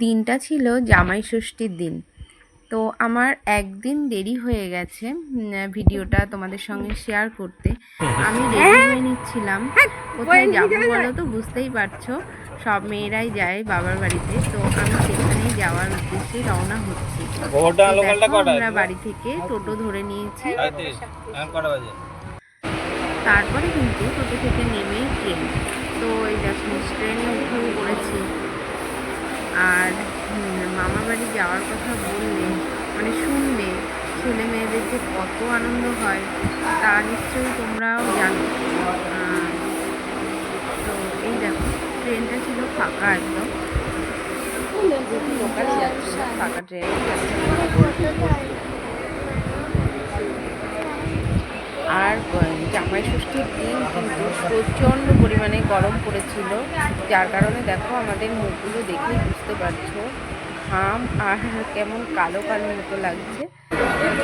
দিনটা ছিল জামাই ষষ্ঠীর দিন। তো আমার একদিন দেরি হয়ে গেছে ভিডিওটা তোমাদের সঙ্গে শেয়ার করতে। আমি রেডি হয়ে নিচ্ছিলাম, কোথায় যাবো বলো তো, বুঝতেই পারছো, সব মেয়েরাই যায় বাবার বাড়িতে, তো আমি সেখানেই যাওয়ার উদ্দেশ্যে রওনা হচ্ছি। দেখো আমরা বাড়ি থেকে টোটো ধরে নিয়েছি, তারপরে কিন্তু টোটো থেকে নেমেই ট্রেন। তো এই দেখো ট্রেনে উঠেও পড়েছি। আর মামা বাড়ি যাওয়ার কথা বললে মানে শুনলে ছেলে মেয়েদের যে কত আনন্দ হয় তা নিশ্চয়ই তোমরাও জানো। তো এই দেখো ট্রেনটা ছিল ফাঁকা একদম, যেহেতু লোকালে যাচ্ছিল ফাঁকা ট্রেনে যাচ্ছে। আর জামাই ষষ্ঠীর দিন কিন্তু প্রচণ্ড পরিমাণে গরম পড়েছিল, যার কারণে দেখো আমাদের মুখগুলো দেখেই বুঝতে পারছো ঘাম আর কেমন কালো কালো মতো লাগছে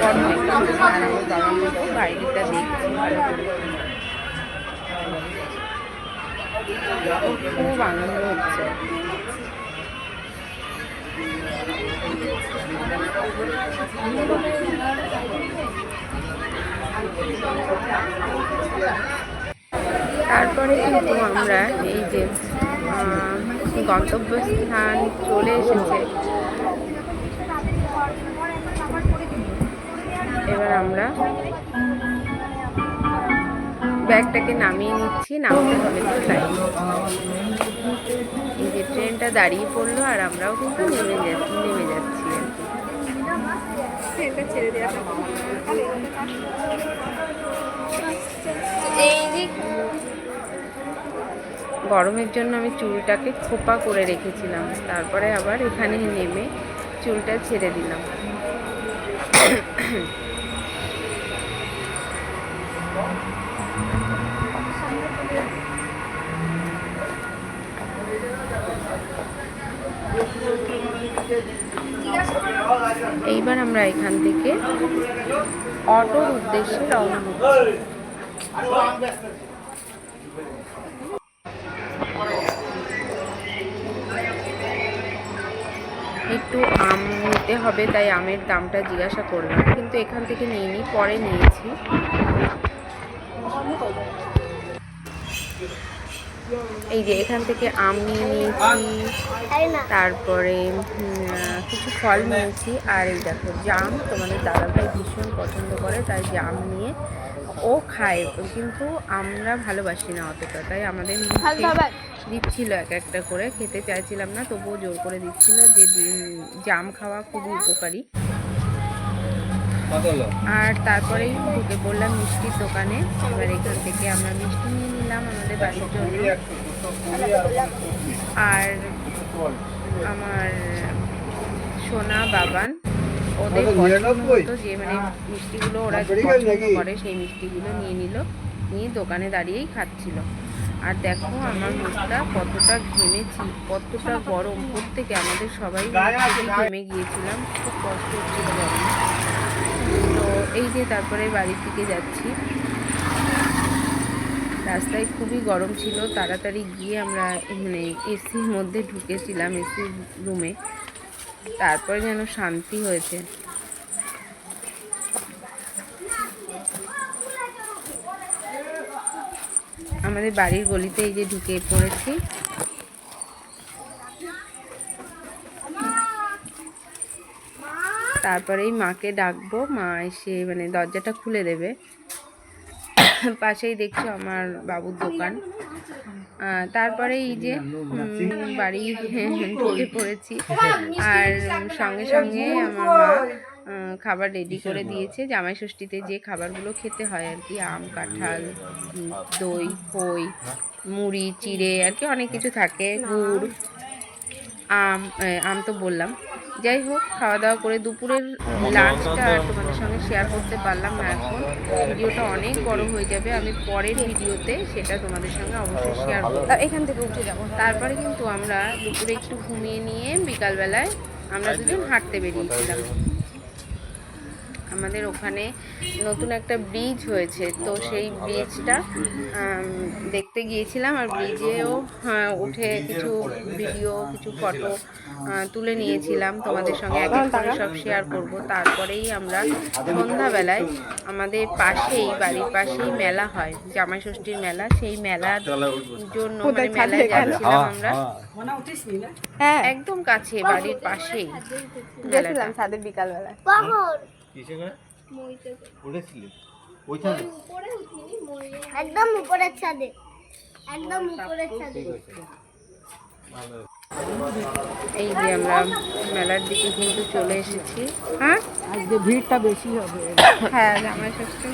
গরমে। আর আমার বাবার মতো বাইরেটা দেখছি ভালো করে, খুব আনন্দ হচ্ছে। তারপরে কিন্তু আমরা এই যে গন্তব্যস্থান চলে এসেছে, এবার আমরা ব্যাগটাকে নামিয়ে নিচ্ছি, নামতে হবে তো তাই। এই যে ট্রেনটা দাঁড়িয়ে পড়লো আর আমরাও কিন্তু নেমে যাচ্ছি আর কি। গরমের জন্য আমি চুলটাকে খোপা করে রেখেছিলাম, তারপরে আবার এখানে নেমে চুলটা ছেড়ে দিলাম। এইবার আমরা এখান থেকে অটোর উদ্দেশ্যে রওনা হচ্ছি। একটু আম নিতে হবে, তাই আমের দামটা জিজ্ঞাসা করলাম, কিন্তু এখান থেকে নিইনি, পরে নিয়েছি। এই যে এখান থেকে আম নিয়ে নিয়েছি, তারপরে কিছু ফল নিয়েছি, আর এই দেখো জাম, তোমাদের দাদাভাই ভীষণ পছন্দ করে, তাই জাম নিয়ে ও খায়, কিন্তু আমরা ভালোবাসি না অতটা, তাই আমাদের দিচ্ছিল এক একটা করে, খেতে চাইছিলাম না, তবুও জোর করে দিচ্ছিল যে জাম খাওয়া খুবই উপকারী। আর তারপরেই ঢুকে পড়লাম মিষ্টির দোকানে। এবার এখান থেকে আমরা মিষ্টি নিয়ে নিলাম আমাদের বাড়ির জন্য। আর আমার সোনা বাবান ওদের পছন্দ মতো যে মানে মিষ্টিগুলো ওরা পছন্দ করে সেই মিষ্টিগুলো নিয়ে নিল, নিয়ে দোকানে দাঁড়িয়েই খাচ্ছিল। আর দেখো আমার মুখটা কতটা ঘেমেছি, কতটা গরম, প্রত্যেকে আমাদের সবাই ঘেমে গিয়েছিলাম, খুব কষ্ট হচ্ছিল গরমে। তো এই যে তারপরে বাড়ির দিকে যাচ্ছি, রাস্তায় খুবই গরম ছিল, তাড়াতাড়ি গিয়ে আমরা মানে এসির মধ্যে ঢুকেছিলাম, এসির রুমে, তারপরে যেন শান্তি হয়েছে। আমাদের বাড়ির গলিতে এই যে ঢুকে পড়েছি। তারপরেই মাকে ডাকবো, মা এসে মানে দরজাটা খুলে দেবে। পাশেই দেখছো আমার বাবুর দোকান। তারপরে এই যে বাড়ি ঢুকে পড়েছি, আর সঙ্গে সঙ্গে আমার মা খাবার রেডি করে দিয়েছে, জামাই ষষ্ঠীতে যে খাবারগুলো খেতে হয় আর কি, আম, কাঁঠাল, দই, খই, মুড়ি, চিড়ে আর কি অনেক কিছু থাকে, গুড়, আম তো বললাম। যাই হোক, খাওয়া দাওয়া করে দুপুরের লাঞ্চটা তোমাদের সঙ্গে শেয়ার করতে পারলাম না, এখন ভিডিওটা অনেক বড় হয়ে যাবে, আমি পরের ভিডিওতে সেটা তোমাদের সঙ্গে অবশ্যই শেয়ার করব। এখান থেকে উঠে যাবো। তারপরে কিন্তু আমরা দুপুরে একটু ঘুমিয়ে নিয়ে বিকালবেলায় আমরা দুজন হাঁটতে বেরিয়েছিলাম। আমাদের ওখানে নতুন একটা ব্রিজ হয়েছে, তো সেই ব্রিজটা দেখতে গিয়েছিলাম। আর ব্রিজেও উঠে কিছু ভিডিও, কিছু ফটো তুলে নিয়েছিলাম, তোমাদের সঙ্গে এক এক করে সব শেয়ার করব। তারপরেই আমরা সন্ধ্যাবেলায় আমাদের পাশেই, বাড়ির পাশেই মেলা হয়, জামাই ষষ্ঠীর মেলা, সেই মেলার জন্য মানে মেলায় যাচ্ছিলাম আমরা। হ্যাঁ, একদম কাছে, বাড়ির পাশেই গেছিলাম ছাদে বিকালবেলায়। একদম উপরের ছাদে, একদম উপরের ছাদে। এই যে আমরা মেলার দিকে কিন্তু চলে এসেছি। হ্যাঁ, আজকে ভিড়টা বেশি হবে। হ্যাঁ, জামাই ষষ্ঠী।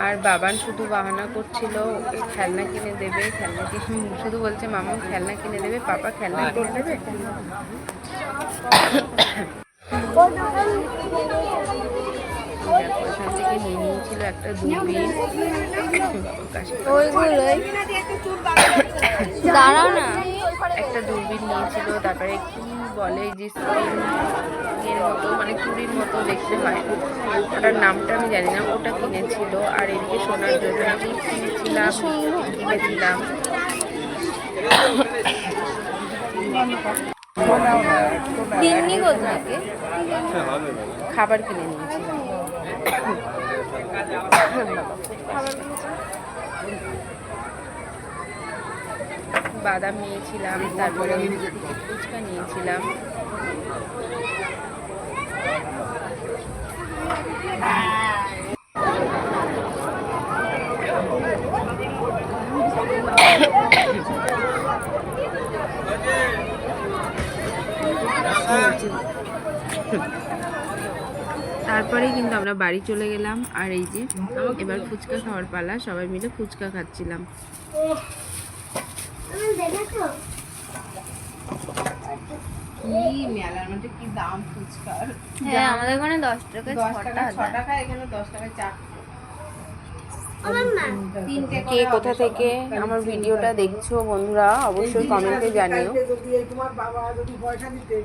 আর বাবান শুধু বাহানা করছিল ওকে খেলনা কিনে দেবে, খেলনা কিনে, শুধু বলছে মামা খেলনা কিনে দেবে, পাপা খেলনা কিনে দেবে। ওখান থেকে নিয়ে নিয়েছিল একটা দূরবীন, ওইগুলোই দাঁড়াও না, একটা দূরবীন নিয়েছিল। তারপরে কি বলে যে স্ক্রিন এর মতো, মানে চুরির মতো দেখতে হয়, ওটার নামটা আমি জানি না, ওটা কিনেছিল। আর এদিকে সোনার জন্য কিনেছিলাম। দিননি কোথাকে খাবার কিনে নিয়েছিলাম। বাদাম নিয়েছিলাম, তারপরে ফুচকা নিয়েছিলাম। তারপরেই কিন্তু আমরা বাড়ি চলে গেলাম। আর এই যে এবার ফুচকা খাওয়ার পালা, সবাই মিলে ফুচকা খাচ্ছিলাম। মেলার মধ্যে কি দাম ফুচকার! হ্যাঁ, আমাদের ওখানে 10 টাকা 6 টাকা, এখানে 10 টাকায় চা। কে কোথা থেকে আমার ভিডিওটা দেখছো বন্ধুরা অবশ্যই কমেন্টে জানিও। তোমার বাবা যদি পয়সা দিতে,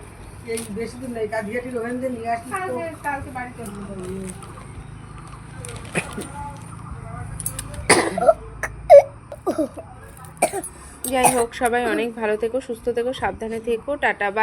এই বেশি দিন নেই, কাঁদিয়াটি রোহেনদের নিয়ে আসিস কালকে বাড়িতে। যাই হোক, সবাই অনেক ভালো থেকো, সুস্থ থেকো, সাবধানে থেকো, টাটা, বাই।